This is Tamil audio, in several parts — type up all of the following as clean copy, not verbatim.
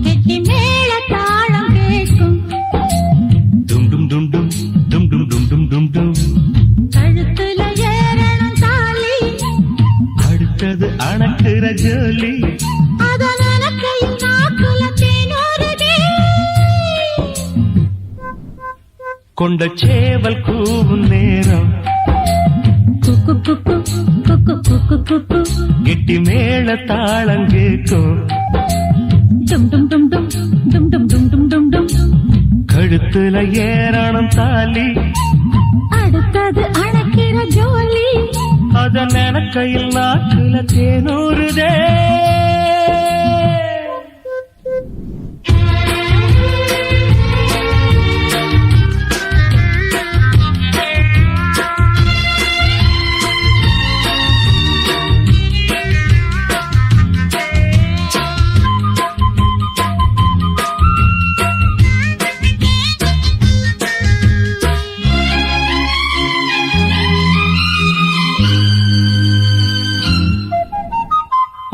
கெட்டி மேல தாளம் கேட்கும் டும் டும் டும் டும் டும் டும் டும் டும் டும் டும். கழுத்துல ஏறணும் தாலி அடுத்தது அணக்குற ஜோலி அதன் அணக்கையில் நாக்குல தேனூறுதே. கொண்ட சேவல் கூவும் நேரம் குக்கு குக்கு குக்கு குக்கு குக்கு கெட்டி மேல தாளம் கேட்கும் டும் டும் டும் டும் டும் டும் டும் டும் டும் டும். கழுத்துல ஏறணும் தாலி அடுத்தது அணக்கிற ஜோலி அதன் எனக்கையில் நாக்குல தேனூறுதே.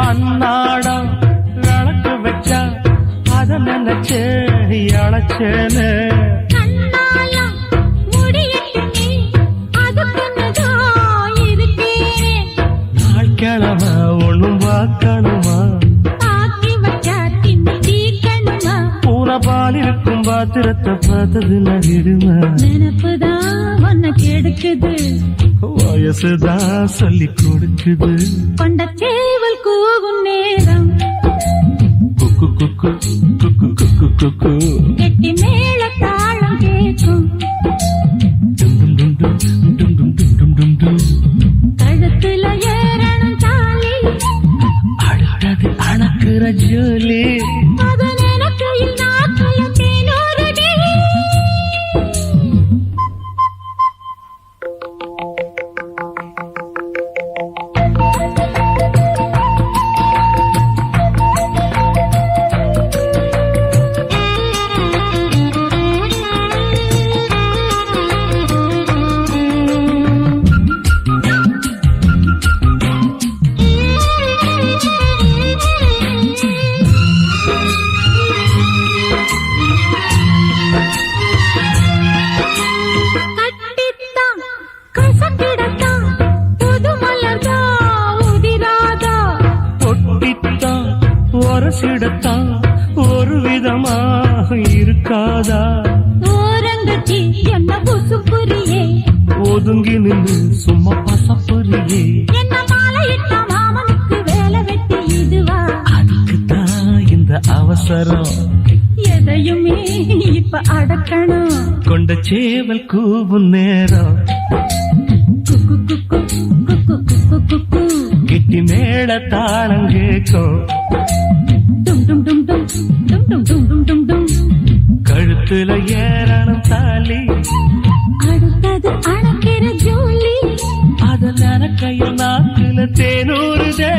அன்னாடம் விளக்கு வச்சா அத நினைச்சு அழைச்சேன்னு கண்ணாலம் முடியட்டு நீ அதுக்குன்னுதான் இருக்கேன். நாள் கிழமை ஒண்ணும் பார்க்கணுமா ஆக்கி வச்சா தின்னு தீக்கணுமா பூனை பால் இருக்கும் பாத்திரத்தை பார்த்தது நகிடுமா நினப்புதான் உன்னை கெடுக்குது வயசுதான் சொல்லி கொடுக்குது கொண்ட சேவல் கூவும் நேரம் குக்கு குக்கு குக்கு குக்கு குக்கு கெட்டி மேல தாளம் கேட்கும் டும் டும் டும் டும் டும் டும் டும் டும் டும் டும். கழுத்துல ஏறணும் தாலி அடுத்தது அணக்குற ஜோலி அதன் எனக்கையில் நாக்குல தேனூறுதே. கட்டித்தான் கசக்கிடத்தான் புது மலர்தான் உதிராதா ஒட்டித்தான் ஒரசிடத்தான் ஒரு விதமா இருக்காதா ஓரங்கட்டி என்ன புசுப்புரியே ஒதுங்கி நின்று சும்மா பசப்புரியே என்ன மாலையிட்ட மாமனுக்கு வேலை வெட்டி இதுவா அதுக்குத்தான் இந்த அவசரம் எதையுமே இப்ப அடக்கணும் கொண்ட சேவல் கூவும் நேரம் குக்கு குக்கு குக்கு குக்கு குக்கு கிட்டி மேல தாளம் கேட்கும் டும் டும் டும் டும் டும் டும் டும் டும் டும் டும். கழுத்துல ஏறணும் தாலி அடுத்தது அணக்கிற ஜோலி அதன் கையில் நாக்குல தேனூறுதே.